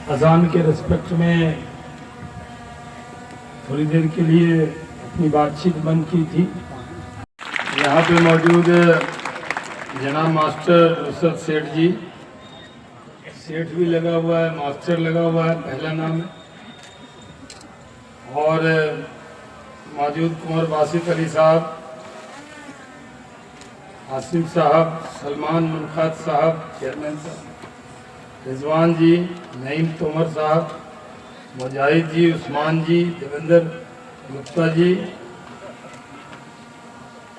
अजान के रिस्पेक्ट में थोड़ी देर के लिए अपनी बातचीत बंद की थी। यहाँ पे मौजूद जनाब मास्टर नुसरत सेठ जी, सेठ भी लगा हुआ है, मास्टर लगा हुआ है, पहला नाम है। और मौजूद कुंवर बासित अली साहब, आसिफ साहब, सलमान मुनखात साहब चेयरमैन साहब, रिजवान जी, नईम तोमर साहब, मुजाहिद जी, उस्मान जी, देवेंद्र गुप्ता जी,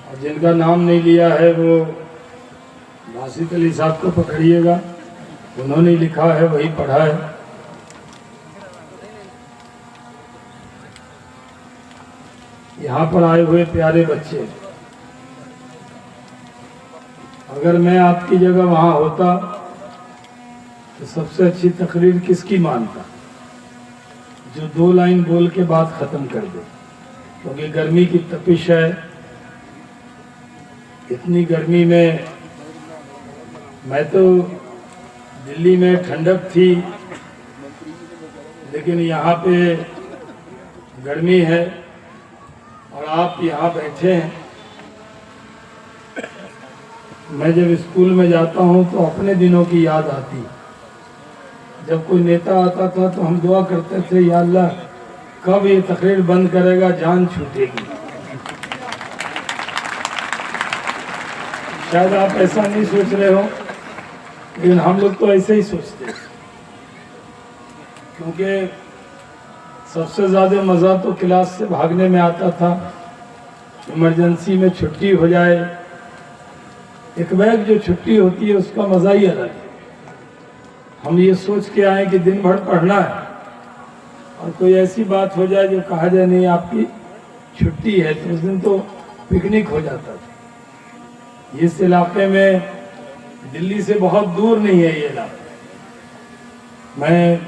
और जिनका नाम नहीं लिया है वो बासित अली साहब को पकड़िएगा, उन्होंने लिखा है वही पढ़ा है। यहाँ पर आए हुए प्यारे बच्चे, अगर मैं आपकी जगह वहाँ होता तो सबसे अच्छी तकरीर किसकी मानता, जो 2 लाइन बोल के बात ख़त्म कर दे। क्योंकि गर्मी की तपिश है, इतनी गर्मी में मैं तो दिल्ली में ठंडक थी, लेकिन यहाँ पे गर्मी है और आप यहाँ बैठे हैं। मैं जब स्कूल में जाता हूँ तो अपने दिनों की याद आती। जब कोई नेता आता था तो हम दुआ करते थे, या अल्लाह कब ये तकरीर बंद करेगा, जान छूटेगी। शायद आप ऐसा नहीं सोच रहे हो, लेकिन हम लोग तो ऐसे ही सोचते हैं। क्योंकि सबसे ज़्यादा मज़ा तो क्लास से भागने में आता था। इमरजेंसी में छुट्टी हो जाए, एक बैग जो छुट्टी होती है उसका मज़ा ही अलग है। हम ये सोच के आए कि दिन भर पढ़ना है और कोई ऐसी बात हो जाए जो कहा जाए नहीं आपकी छुट्टी है, तो उस दिन तो पिकनिक हो जाता था। इस इलाके में दिल्ली से बहुत दूर नहीं है ये इलाका। मैं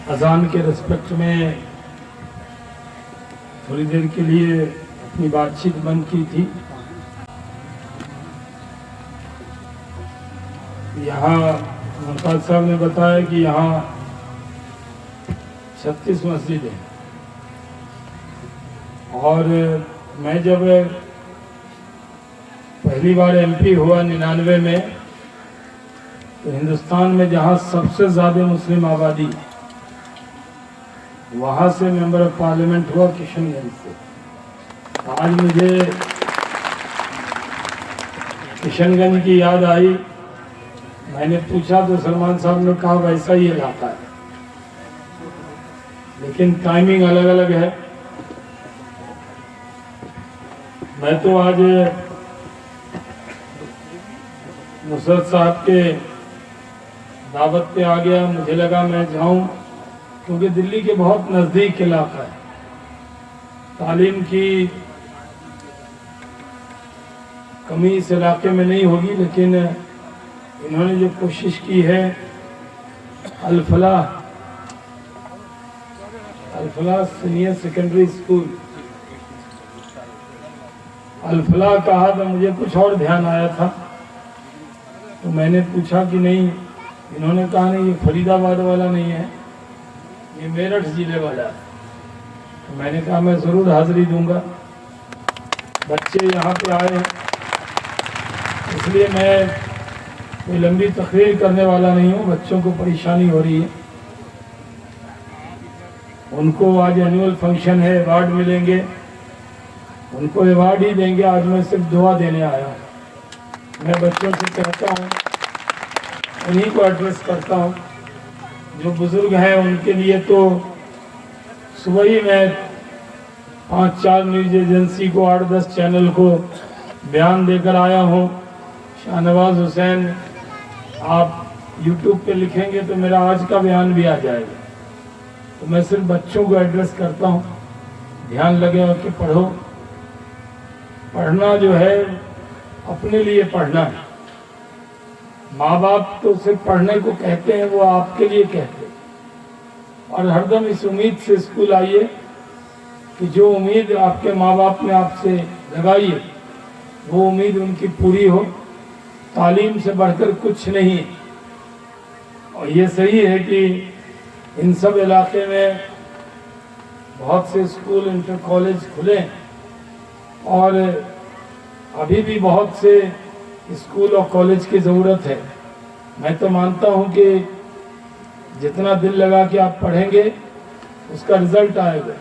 अजान के रिस्पेक्ट में थोड़ी देर के लिए अपनी बातचीत बंद की थी। यहाँ मुमताज साहब ने बताया कि यहाँ 36 मस्जिद है, और मैं जब पहली बार एमपी हुआ 99 में, तो हिंदुस्तान में जहाँ सबसे ज़्यादा मुस्लिम आबादी, वहाँ से मेंबर ऑफ पार्लियामेंट हुआ किशनगंज से। आज मुझे किशनगंज की याद आई। मैंने पूछा तो सलमान साहब ने कहा वैसा ही इलाका है, लेकिन टाइमिंग अलग अलग है। मैं तो आज नुसरत साहब के दावत पे आ गया। मुझे लगा मैं जाऊं, क्योंकि दिल्ली के बहुत नज़दीक इलाका है। तालीम की कमी इस इलाके में नहीं होगी, लेकिन इन्होंने जो कोशिश की है, Al Falah senior secondary school, Al Falah कहा तो मुझे कुछ और ध्यान आया था। तो मैंने पूछा कि नहीं, इन्होंने कहा नहीं ये फरीदाबाद वाला नहीं है, ये मेरठ जिले वाला है। तो मैंने कहा मैं ज़रूर हाज़िरी दूंगा। बच्चे यहाँ पे आए हैं, इसलिए मैं कोई लंबी तकरीर करने वाला नहीं हूँ। बच्चों को परेशानी हो रही है, उनको आज एनुअल फंक्शन है, अवार्ड मिलेंगे, उनको अवार्ड ही देंगे। आज मैं सिर्फ दुआ देने आया हूँ। मैं बच्चों से कहता हूँ, उन्हीं को एड्रेस करता हूँ। जो बुज़ुर्ग हैं उनके लिए तो सुबह ही मैं 5-4 न्यूज़ एजेंसी को, 8-10 चैनल को बयान देकर आया हूँ। शाहनवाज हुसैन, आप यूट्यूब पे लिखेंगे तो मेरा आज का बयान भी आ जाएगा। तो मैं सिर्फ बच्चों को एड्रेस करता हूँ, ध्यान लगे और कि पढ़ो। पढ़ना जो है अपने लिए पढ़ना है। माँ बाप तो सिर्फ पढ़ने को कहते हैं, वो आपके लिए कहते हैं। और हरदम इस उम्मीद से स्कूल आइए कि जो उम्मीद आपके माँ बाप ने आपसे लगाई है वो उम्मीद उनकी पूरी हो। तालीम से बढ़कर कुछ नहीं। और ये सही है कि इन सब इलाके में बहुत से स्कूल, इंटर कॉलेज खुले और अभी भी बहुत से स्कूल और कॉलेज की ज़रूरत है। मैं तो मानता हूँ कि जितना दिल लगा के आप पढ़ेंगे उसका रिजल्ट आएगा।